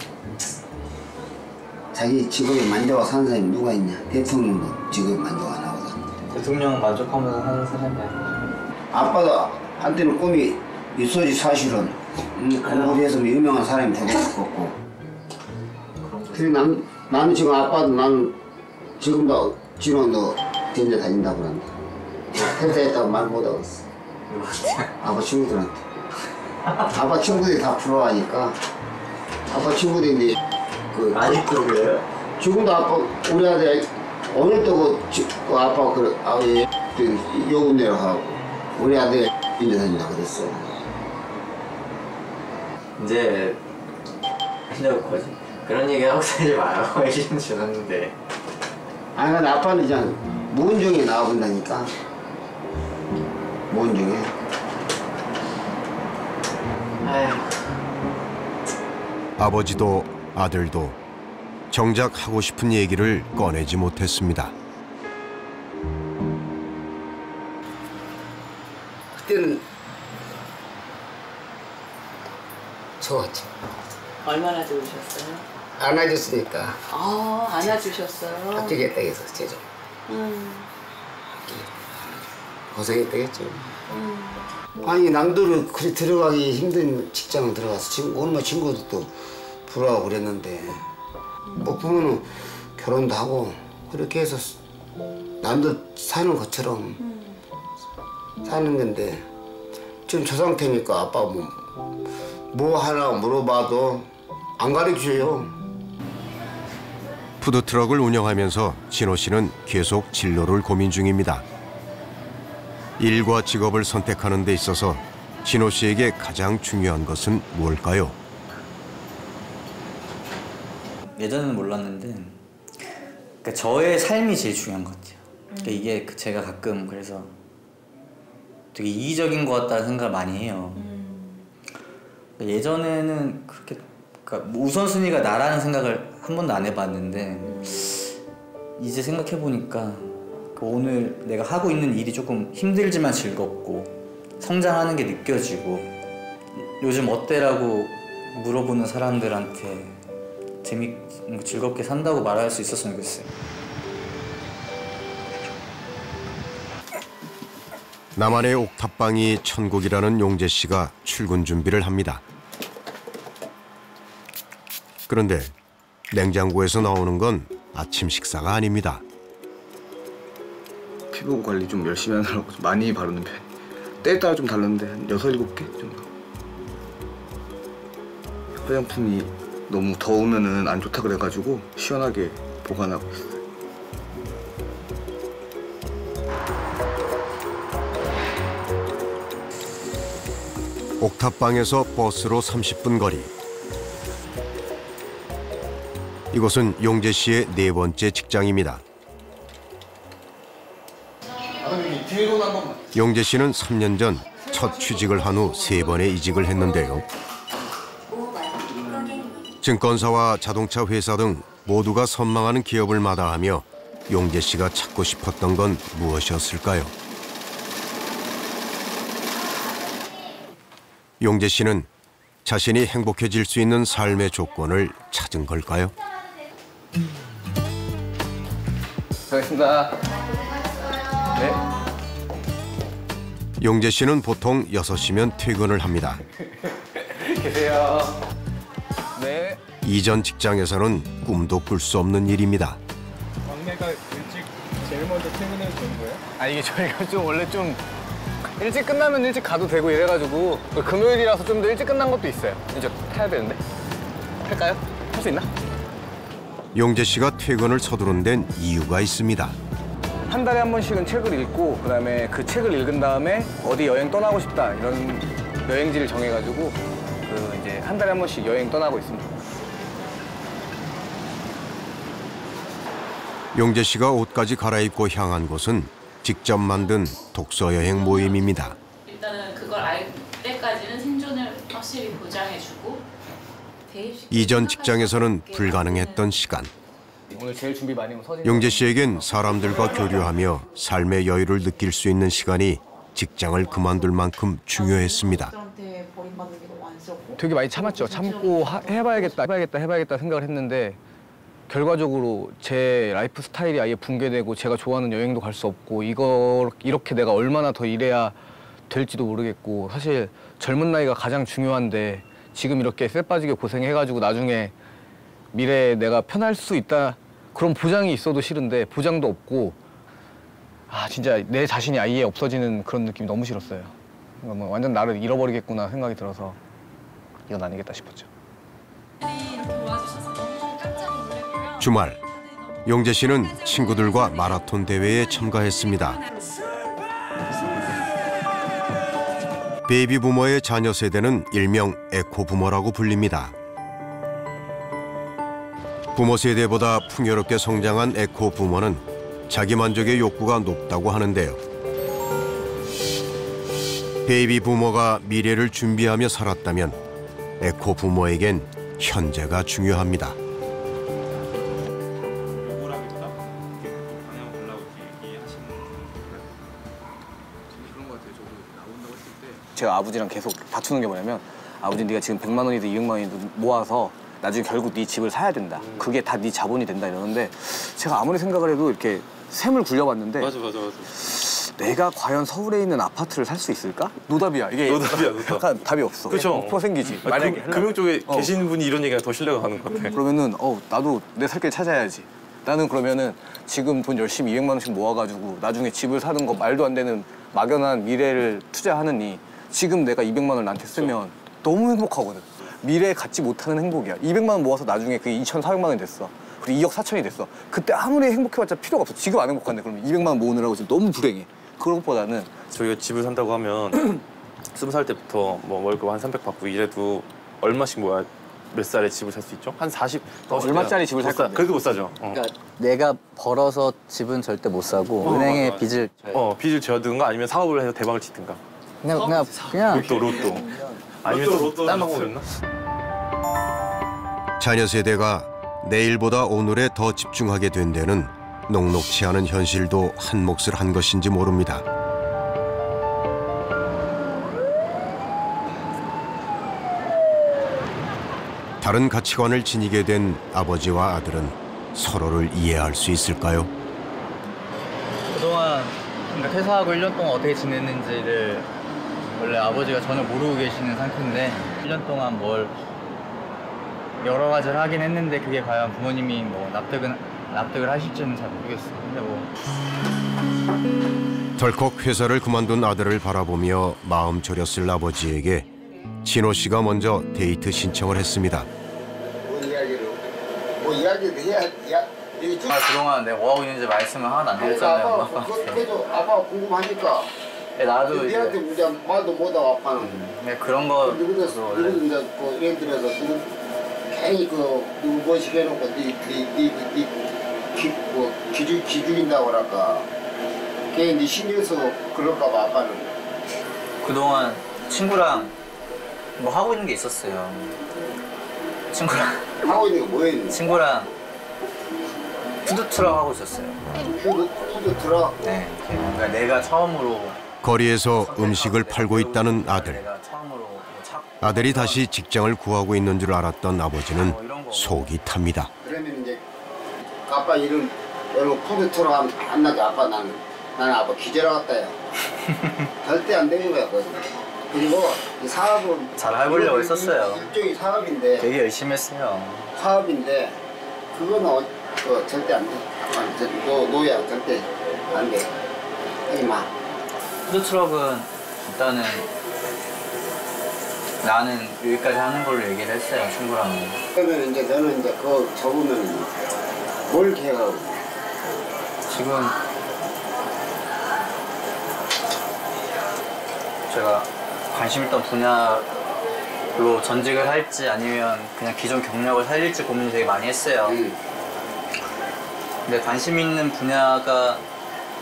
자기 직업에 만족하고 사는 사람이 누가 있냐. 대통령도 직업에 만족 안 하거든. 대통령 만족하면서 하는 사람이 아니야. 아빠도 한때는 꿈이 있어지 사실은. 공부를 해서 유명한 사람이 되고 싶었고. 그래서 나는 지금 아빠도 나는 지금도 진호 너 전자 다닌다고 그런다. 퇴사했다고 말 못하겠어. 아빠 친구들한테. 아빠 친구들이 다 부러워하니까 아빠 친구들이 그 아직도 그래요? 지금도 아빠 우리 아들 오늘 또 그 아빠 그 아버지 요금 내러 하고 우리 아들 인제 다닌다 그랬어. 이제 하려고 거지. 그런 얘기 하고 살지 마요. 얘기는 지났는데. 아니 근데 아빠는 그냥 무은중에 나와본다니까. 무은중에. 아버지도 아들도 정작 하고 싶은 얘기를 꺼내지 못했습니다. 그때는 좋았죠. 얼마나 좋으셨어요? 안아줬으니까. 안아주셨어요. 합격했다 해서 제죠. 고생했다겠죠. 아니 남들은 그리 들어가기 힘든 직장을 들어가서 얼마 친구들도 부러워하고 그랬는데 뭐 보면은 결혼도 하고 그렇게 해서 남들 사는 것처럼 사는 건데 지금 저 상태니까 아빠 뭐 하나 물어봐도 안 가르쳐줘요. 푸드트럭을 운영하면서 진호 씨는 계속 진로를 고민 중입니다. 일과 직업을 선택하는 데 있어서 진호 씨에게 가장 중요한 것은 뭘까요? 예전에는 몰랐는데 그러니까 저의 삶이 제일 중요한 것 같아요. 그러니까 이게 제가 가끔 그래서 되게 이기적인 것 같다는 생각을 많이 해요. 그러니까 예전에는 그렇게 그러니까 우선순위가 나라는 생각을 한 번도 안 해봤는데 이제 생각해보니까 오늘 내가 하고 있는 일이 조금 힘들지만 즐겁고 성장하는 게 느껴지고 요즘 어때라고 물어보는 사람들한테 즐겁게 산다고 말할 수 있었으면 좋겠어요. 나만의 옥탑방이 천국이라는 용재 씨가 출근 준비를 합니다. 그런데 냉장고에서 나오는 건 아침 식사가 아닙니다. 피부 관리 좀 열심히 하느라고 좀 많이 바르는 편. 때에 따라 좀 다른데 한 6, 7개 정도. 화장품이 너무 더우면은 안 좋다 그래가지고 시원하게 보관하고 있어요. 옥탑방에서 버스로 30분 거리. 이곳은 용재 씨의 4번째 직장입니다. 용재 씨는 3년 전 첫 취직을 한 후 3번의 이직을 했는데요. 증권사와 자동차 회사 등 모두가 선망하는 기업을 마다하며 용재 씨가 찾고 싶었던 건 무엇이었을까요? 용재 씨는 자신이 행복해질 수 있는 삶의 조건을 찾은 걸까요? 수고하셨습니다. 네. 용재 씨는 보통 6시면 퇴근을 합니다. 계세요. 네. 이전 직장에서는 꿈도 꿀 수 없는 일입니다. 막내가 일찍 제일 먼저 퇴근해도 되는 거예요? 아 이게 저희가 좀 원래 좀 일찍 끝나면 일찍 가도 되고 이래가지고 금요일이라서 좀 더 일찍 끝난 것도 있어요. 이제 타야 되는데. 탈까요? 탈 수 있나? 용재 씨가 퇴근을 서두른 데는 이유가 있습니다. 한 달에 한 번씩은 책을 읽고 그다음에 그 책을 읽은 다음에 어디 여행 떠나고 싶다 이런 여행지를 정해가지고 이제 한 달에 한 번씩 여행 떠나고 있습니다. 용재 씨가 옷까지 갈아입고 향한 곳은 직접 만든 독서 여행 모임입니다. 일단은 그걸 알 때까지는 생존을 확실히 보장해주고 이전 직장에서는 불가능했던 시간. 오늘 제일 준비 많이 온 서진. 용재 씨에겐 사람들과 교류하며 삶의 여유를 느낄 수 있는 시간이 직장을 그만둘 만큼 중요했습니다. 되게 많이 참았죠. 참고 해봐야겠다 생각을 했는데 결과적으로 제 라이프 스타일이 아예 붕괴되고 제가 좋아하는 여행도 갈 수 없고 이렇게 내가 얼마나 더 일해야 될지도 모르겠고 사실 젊은 나이가 가장 중요한데 지금 이렇게 쇠 빠지게 고생해가지고 나중에 미래에 내가 편할 수 있다 그런 보장이 있어도 싫은데 보장도 없고 아 진짜 내 자신이 아예 없어지는 그런 느낌이 너무 싫었어요. 그러니까 뭐 완전 나를 잃어버리겠구나 생각이 들어서 이건 아니겠다 싶었죠. 주말, 용재 씨는 친구들과 마라톤 대회에 참가했습니다. 베이비 부머의 자녀 세대는 일명 에코 부머라고 불립니다. 부모 세대보다 풍요롭게 성장한 에코 부머는 자기 만족의 욕구가 높다고 하는데요. 베이비 부머가 미래를 준비하며 살았다면 에코 부머에겐 현재가 중요합니다. 제가 아버지랑 계속 다투는 게 뭐냐면 아버지 네가 지금 100만 원이든 200만 원이든 모아서 나중에 결국 네 집을 사야 된다. 그게 다 네 자본이 된다 이러는데 제가 아무리 생각을 해도 이렇게 샘을 굴려봤는데 맞아. 내가 과연 서울에 있는 아파트를 살 수 있을까? 노답이야. 이게 노답. 약간 답이 없어. 그렇죠. 폭포 생기지. 만약에 금융 쪽에 계신 분이 이런 얘기가 더 신뢰가 가는 것 같아. 그러면은 나도 내 살 길 찾아야지. 나는 그러면은 지금 돈 열심히 200만 원씩 모아가지고 나중에 집을 사는 거 말도 안 되는 막연한 미래를 투자하느니 지금 내가 200만 원을 나한테 쓰면 너무 행복하거든. 미래에 갖지 못하는 행복이야. 200만 원 모아서 나중에 그게 2,400만 원이 됐어. 그리고 2억 4천이 됐어. 그때 아무리 행복해봤자 필요가 없어. 지금 안 행복한데 그러면 200만 원 모으느라고 지금 너무 불행해. 그런 것보다는 저희가 집을 산다고 하면 20살 때부터 뭐 월급 한 300 받고 이래도 얼마씩 모아야 몇 살에 집을 살 수 있죠? 한 40. 얼마짜리 집을 살 건데? 그렇게 못 사죠. 그러니까 내가 벌어서 집은 절대 못 사고 은행에 빚을 빚을 져든가 아니면 사업을 해서 대박을 치든가. 그냥 로또. 아니면 또 딴 방법이 있나? 자녀 세대가 내일보다 오늘에 더 집중하게 된 데는 녹록치 않은 현실도 한 몫을 한 것인지 모릅니다. 다른 가치관을 지니게 된 아버지와 아들은 서로를 이해할 수 있을까요? 그동안 그러니까 퇴사하고 1년 동안 어떻게 지냈는지를 원래 아버지가 전혀 모르고 계시는 상태인데 1년 동안 뭘 여러 가지를 하긴 했는데 그게 과연 부모님이 뭐 납득을 하실지는 잘 모르겠어요. 근데 뭐 덜컥 회사를 그만둔 아들을 바라보며 마음 졸였을 아버지에게 진호 씨가 먼저 데이트 신청을 했습니다. 뭐 이야기를 해야 그동안 내가 뭐하고 있는지 말씀을 하나도 안 드렸잖아요. 그래도 아빠가 궁금하니까 나도 니한테 이제 말도 못하고 아빠는 그런 거 누구 이제 그 예를 들어서 괜히 누구 뭐식 해놓고 기죽인다고 그럴까 괜히 신경 써서 그럴까 봐 아빠는 그동안 친구랑 뭐 하고 있는 게 있었어요. 친구랑 하고 있는 게 뭐였는데? 친구랑 푸드트럭 하고 있었어요. 푸드트럭? 네. 그러니까 내가 처음으로 거리에서 음식을 팔고 있다는 아들. 아들이 다시 직장을 구하고 있는 줄 알았던 아버지는 속이 탑니다. 그러면 이제 아빠 이런 푸드트럭 하면 안 나죠. 아빠 나는 아빠 기절하겠다요. 절대 안 되는 거야. 그리고 이 사업은 잘 해보려고 했었어요. 일종의 사업인데 되게 열심히 했어요. 사업인데 그거는 절대 안 돼. 노야 절대 안 돼. 하지 마. 푸드트럭은 일단은 나는 여기까지 하는 걸로 얘기를 했어요, 친구랑. 그러면 이제 너는 이제 그거 접으면 뭘 계획하고? 지금 제가 관심 있던 분야로 전직을 할지 아니면 그냥 기존 경력을 살릴지 고민을 되게 많이 했어요. 근데 관심 있는 분야가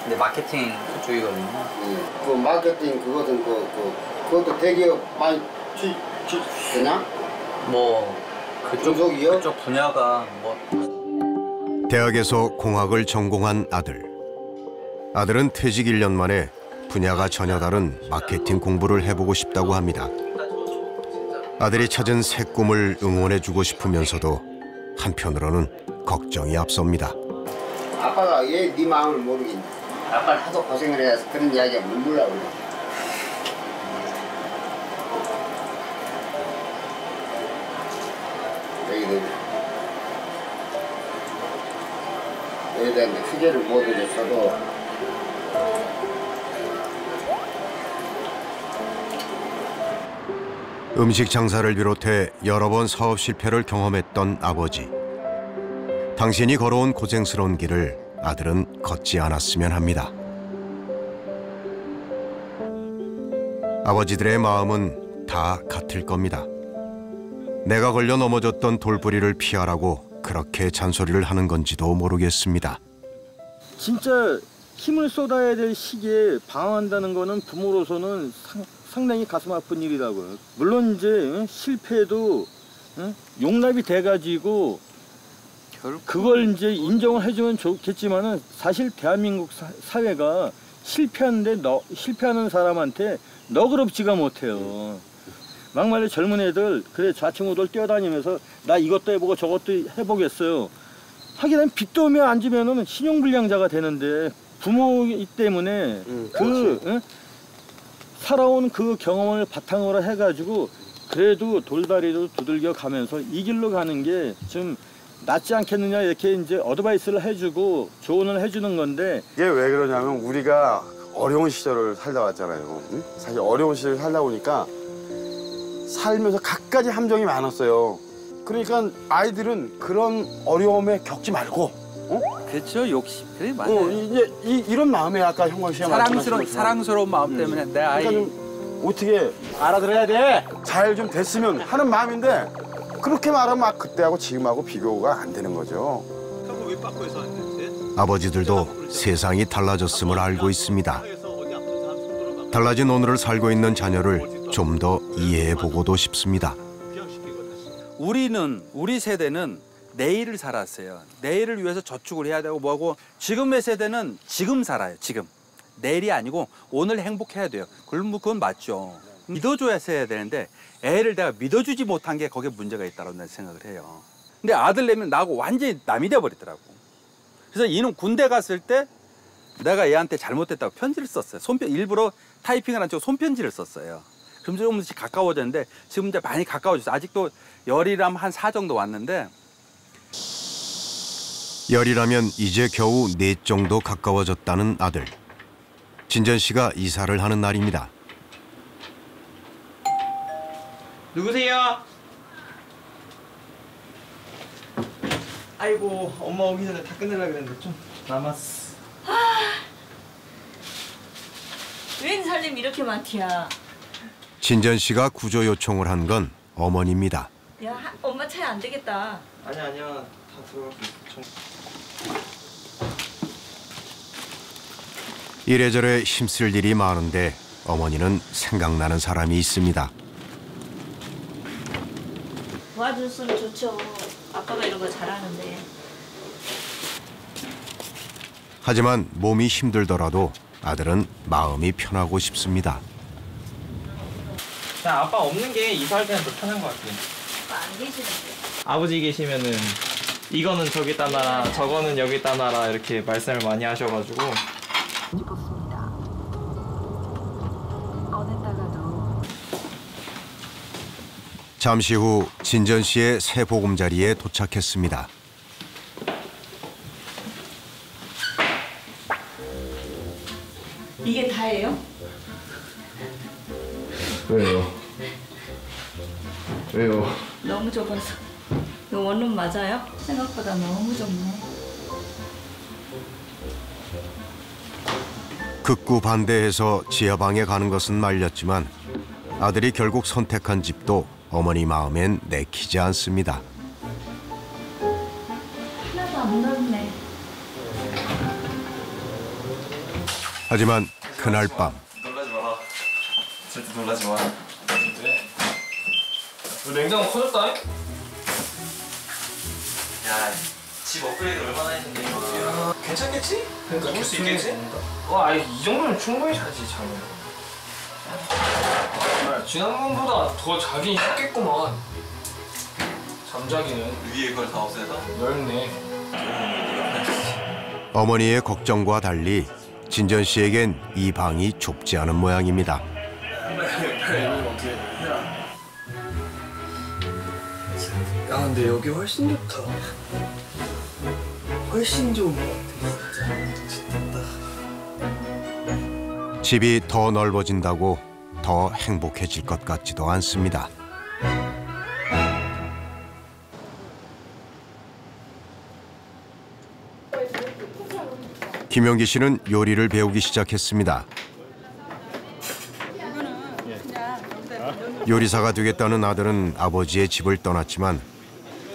근데 마케팅 쪽이거든요. 그 마케팅 그것은 그것도 대기업 많이 되냐? 뭐 그쪽 분야가 뭐 대학에서 공학을 전공한 아들. 아들은 퇴직 1년 만에 분야가 전혀 다른 마케팅 공부를 해보고 싶다고 합니다. 아들이 찾은 새 꿈을 응원해주고 싶으면서도 한편으로는 걱정이 앞섭니다. 아빠가 왜 네 마음을 모르겠냐? 아빠는 하도 고생을 해서 그런 이야기가 물으려고 그래. 여기다 이제 휴재를 못 해줬어도 음식 장사를 비롯해 여러 번 사업 실패를 경험했던 아버지. 당신이 걸어온 고생스러운 길을 아들은 걷지 않았으면 합니다. 아버지들의 마음은 다 같을 겁니다. 내가 걸려 넘어졌던 돌부리를 피하라고 그렇게 잔소리를 하는 건지도 모르겠습니다. 진짜 힘을 쏟아야 될 시기에 방황한다는 거는 부모로서는 상당히 가슴 아픈 일이라고요. 물론 이제 실패도 용납이 돼가지고 그걸 이제 인정을 해주면 좋겠지만은 사실 대한민국 사회가 실패하는 사람한테 너그럽지가 못해요. 막말로 젊은 애들 그래 좌충우돌 뛰어다니면서 나 이것도 해보고 저것도 해보겠어요. 하게 되면 빚도 오면 안 주면은 신용불량자가 되는데 부모이기 때문에 살아온 그 경험을 바탕으로 해가지고 그래도 돌다리로 두들겨 가면서 이 길로 가는 게 좀 낫지 않겠느냐 이렇게 이제 어드바이스를 해주고 조언을 해주는 건데 이게 왜 그러냐면 우리가 어려운 시절을 살다 왔잖아요. 응? 사실 어려운 시절을 살다 보니까 살면서 갖가지 함정이 많았어요. 그러니까 아이들은 그런 어려움에 겪지 말고 그렇죠. 욕심. 그래 맞아요. 이제 이런 마음에 아까 형광 씨가 사랑스러운 마음 때문에 내 아이 그러니까 좀 어떻게 알아들어야 돼. 잘 좀 됐으면 하는 마음인데 그렇게 말하면 그때하고 지금하고 비교가 안 되는 거죠. 아버지들도 세상이 달라졌음을 알고 있습니다. 달라진 오늘을 살고 있는 자녀를 좀 더 이해해보고도 싶습니다. 우리 세대는 내일을 살았어요. 내일을 위해서 저축을 해야 되고 뭐하고 지금의 세대는 지금 살아요. 지금. 내일이 아니고 오늘 행복해야 돼요. 그건 맞죠. 믿어줘야 해야 되는데 애를 내가 믿어주지 못한 게 거기에 문제가 있다고 생각을 해요. 근데 아들 내면 나하고 완전히 남이 돼버리더라고. 그래서 이놈 군대 갔을 때 내가 얘한테 잘못됐다고 편지를 썼어요. 일부러 타이핑을 안 치고 손편지를 썼어요. 그럼 조금씩 가까워졌는데 지금 이제 많이 가까워졌어요. 아직도 열이라면 한 4 정도 왔는데 열이라면 이제 겨우 4 정도 가까워졌다는 아들. 진전 씨가 이사를 하는 날입니다. 누구세요? 아이고 엄마 오기 전에 다 끝내려고 했는데 좀 남았어. 웬 살림 이렇게 많디야? 진전 씨가 구조 요청을 한 건 어머니입니다. 야 엄마 차에 안 되겠다. 아니야 다 들어가고 있어. 이래저래 힘쓸 일이 많은데 어머니는 생각나는 사람이 있습니다. 도와줬으면 좋죠. 아빠가 이런 거 잘하는데. 하지만 몸이 힘들더라도 아들은 마음이 편하고 싶습니다. 그냥 아빠 없는 게 이사할 때는 더 편한 것 같아요. 아빠 안 계시는데. 아버지 계시면은 이거는 저기다 놔라, 저거는 여기다 놔라 이렇게 말씀을 많이 하셔가지고. 잠시 후 진전 씨의 새 보금자리에 도착했습니다. 이게 다예요? 왜요? 왜요? 너무 좁아서. 이거 원룸 맞아요? 생각보다 너무 좁네. 극구 반대해서 지하방에 가는 것은 말렸지만 아들이 결국 선택한 집도 어머니 마음엔 내키지 않습니다. 하나도 안 넓네. 하지만 그날 밤 놀라지 마. 절대 놀라지 마. 왜? 너 냉장고 커졌다. 야, 집 업그레이드 얼마나 했는데 이거. 괜찮겠지? 그러니까 볼 수 있겠지? 와, 이 정도면 충분히 자지, 잠을. 야, 지난번보다 더 자긴 쉽겠구만. 잠자기는 위에 걸 다 없애서 넓네. 어머니의 걱정과 달리 진전 씨에겐 이 방이 좁지 않은 모양입니다. 야, 근데 여기 훨씬 좋다. 훨씬 좋은 것 같아, 진짜. 집이 더 넓어진다고 더 행복해질 것 같지도 않습니다. 김용기 씨는 요리를 배우기 시작했습니다. 요리사가 되겠다는 아들은 아버지의 집을 떠났지만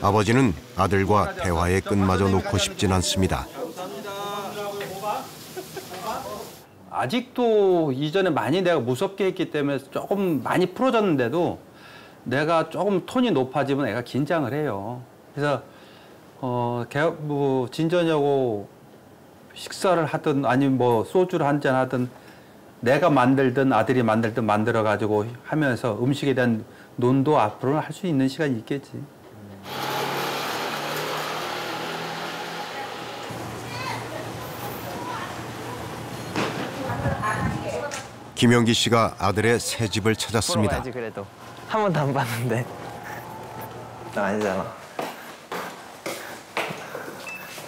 아버지는 아들과 대화의 끝마저 놓고 싶진 않습니다. 아직도 이전에 많이 내가 무섭게 했기 때문에 조금 많이 풀어졌는데도 내가 조금 톤이 높아지면 애가 긴장을 해요. 그래서 진전이하고 식사를 하든 아니면 뭐 소주를 한잔 하든 내가 만들든 아들이 만들든 만들어가지고 하면서 음식에 대한 논도 앞으로는 할 수 있는 시간이 있겠지. 김용기 씨가 아들의 새 집을 찾았습니다. 보러 가야지 그래도. 한 번도 안 봤는데. 나 아니잖아.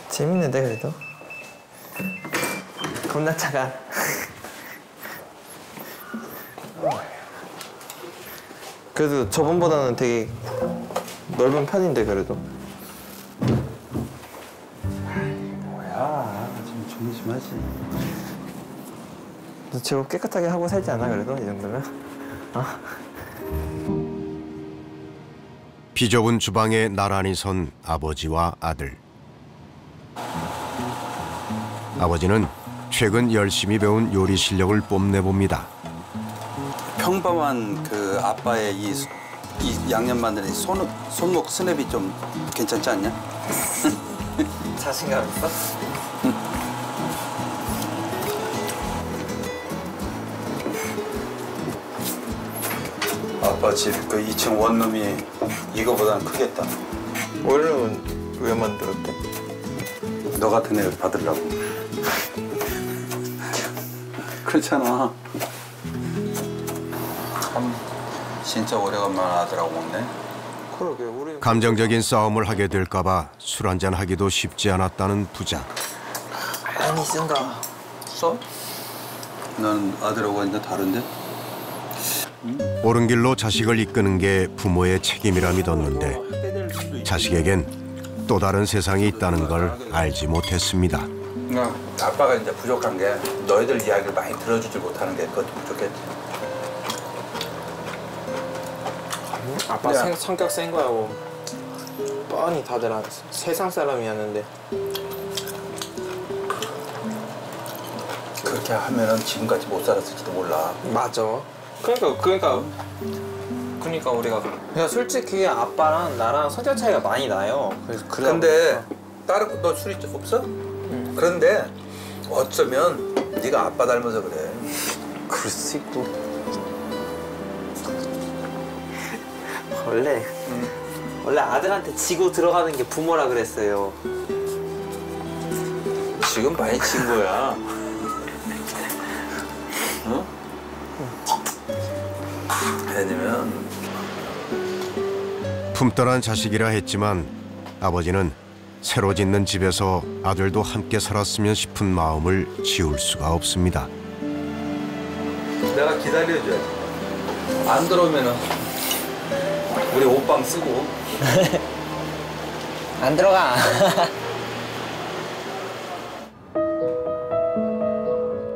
재밌는데 그래도. 겁나 차가. 그래도 저번보다는 되게 넓은 편인데 그래도. 뭐야, 좀 조심하지. 너 제법 깨끗하게 하고 살지 않아 그래도 이 정도면? 비좁은 주방에 나란히 선 아버지와 아들. 아버지는 최근 열심히 배운 요리 실력을 뽐내봅니다. 평범한 그 아빠의 이 양념 만드는 손목 스냅이 좀 괜찮지 않냐? 자신감 있어? 아빠 집 그 2층 원룸이 이거보다는 크겠다. 원룸은 왜 만들었대? 너 같은 애를 받으려고. 그렇잖아. 참 진짜 오래간만에 아들하고 먹네. 그러게 우리. 감정적인 싸움을 하게 될까봐 술 한잔 하기도 쉽지 않았다는 부자. 많이 쓴다. 써? 난 아들하고 완전 다른데? 옳은 길로 자식을 이끄는 게 부모의 책임이라 믿었는데 자식에겐 또 다른 세상이 있다는 걸 알지 못했습니다. 아빠가 이제 부족한 게 너희들 이야기를 많이 들어주지 못하는 게 그것도 부족했지. 아빠 성격 센 거하고 뻔히 다들 세상 사람이었는데. 그렇게 하면은 지금까지 못 살았을지도 몰라. 맞아. 그러니까 우리가 그냥 솔직히 아빠랑 나랑 성격 차이가 많이 나요. 그래서 근데 다른 너 술이 없어? 그런데 어쩌면 네가 아빠 닮아서 그래. 그럴 수 있고. 원래 아들한테 지고 들어가는 게 부모라 그랬어요. 지금 많이 친 거야. 어? 왜냐면 품떠난 자식이라 했지만 아버지는 새로 짓는 집에서 아들도 함께 살았으면 싶은 마음을 지울 수가 없습니다. 내가 기다려줘야지. 안 들어오면은 우리 옷방 쓰고. 안 들어가.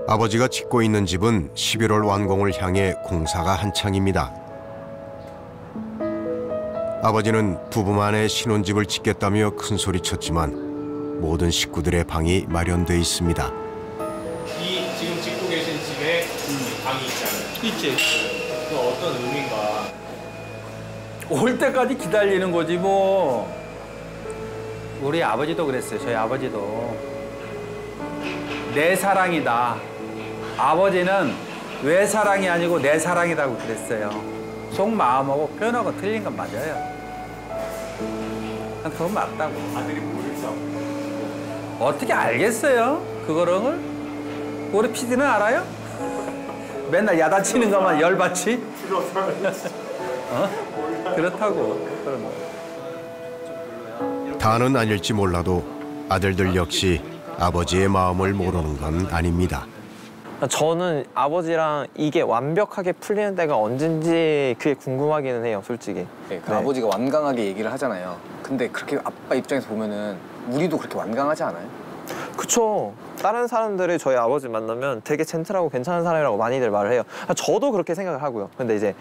아버지가 짓고 있는 집은 11월 완공을 향해 공사가 한창입니다. 아버지는 부부만의 신혼집을 짓겠다며 큰소리쳤지만 모든 식구들의 방이 마련돼 있습니다. 이 지금 짓고 계신 집에 방이 있잖아요. 있지. 그 어떤 의미인가? 올 때까지 기다리는 거지 뭐. 우리 아버지도 그랬어요. 저희 아버지도. 내 사랑이다. 아버지는 외 사랑이 아니고 내 사랑이라고 그랬어요. 속마음하고 표현하고 틀린 건 맞아요. 그건 맞다고. 아들이 모르죠. 어떻게 알겠어요? 그거를? 우리 PD는 알아요? 맨날 야단치는 것만 열받지? 어? 그렇다고. 다는 아닐지 몰라도 아들들 역시 아버지의 마음을 모르는 건 아닙니다. 저는 아버지랑 이게 완벽하게 풀리는 때가 언젠지 그게 궁금하기는 해요, 솔직히. 네, 그 아버지가 완강하게 얘기를 하잖아요. 근데 그렇게 아빠 입장에서 보면은 우리도 그렇게 완강하지 않아요? 그쵸. 다른 사람들이 저희 아버지 만나면 되게 젠틀하고 괜찮은 사람이라고 많이들 말을 해요. 저도 그렇게 생각을 하고요. 근데 이제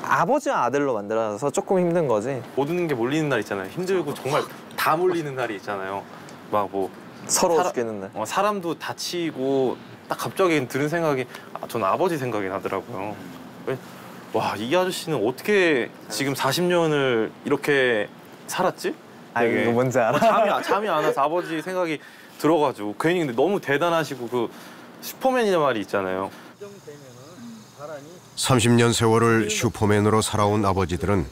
아버지와 아들로 만들어서 조금 힘든 거지. 모든 게 몰리는 날 있잖아요. 힘들고 정말 다 몰리는 날이 있잖아요. 막 뭐 서러워 죽겠는 날. 사람도 다치고 딱 갑자기 들은 생각이 저는 아버지 생각이 나더라고요. 와, 이 아저씨는 어떻게 지금 40년을 이렇게 살았지? 이거 뭔지 알아? 잠이 안 와서 아버지 생각이 들어가지고 괜히 근데 너무 대단하시고 그 슈퍼맨이란 말이 있잖아요. 30년 세월을 슈퍼맨으로 살아온 아버지들은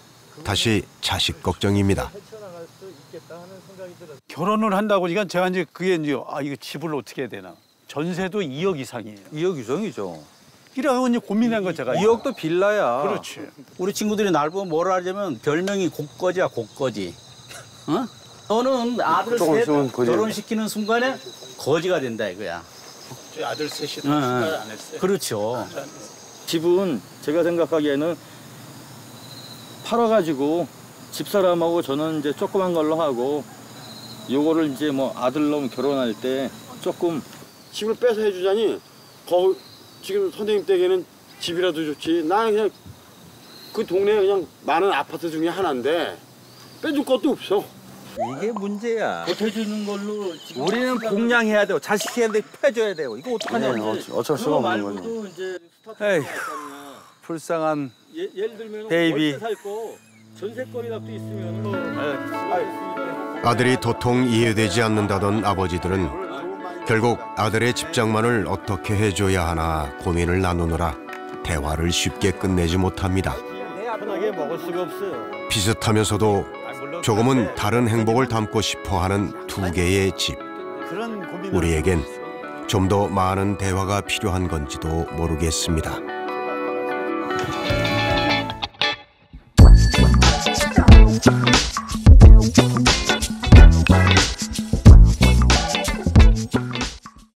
다시 자식 걱정입니다. 결혼을 한다고 하니까 제가 이제 그게 이제 이거 집을 어떻게 해야 되나. 전세도 2억 이상이에요. 2억 이상이죠. 이라고 이제 고민한 거 제가. 2억도 빌라야. 그렇지. 우리 친구들이 날 보면 뭐라 하냐면 별명이 곡거지야, 곡거지. 어? 너는 아들 셋 결혼시키는 순간에 거지가 된다 이거야. 아들 셋이 안 했어요. 그렇죠. 집은 제가 생각하기에는 팔아가지고 집사람하고 저는 이제 조그만 걸로 하고 요거를 이제 뭐 아들놈 결혼할 때 조금 집을 빼서 해주자니 지금 선생님 댁에는 집이라도 좋지. 나는 그냥 그 동네에 그냥 많은 아파트 중에 하나인데 빼줄 것도 없어. 이게 문제야. 보태주는 걸로 우리는 복양해야 돼요. 자식한테 패줘야 돼요. 이거 어떡하냐. 어쩔 수가 없는 거죠. 에이, 불쌍한 예를 들면 베이비. 월세 살고 전세거리라도 있으면 아들이 도통 이해되지 않는다던 아버지들은 결국 아들의 집장만을 어떻게 해줘야 하나 고민을 나누느라 대화를 쉽게 끝내지 못합니다. 편하게 먹을 수가 없어요. 비슷하면서도 조금은 다른 행복을 담고 싶어하는 두 개의 집. 우리에겐 좀 더 많은 대화가 필요한 건지도 모르겠습니다.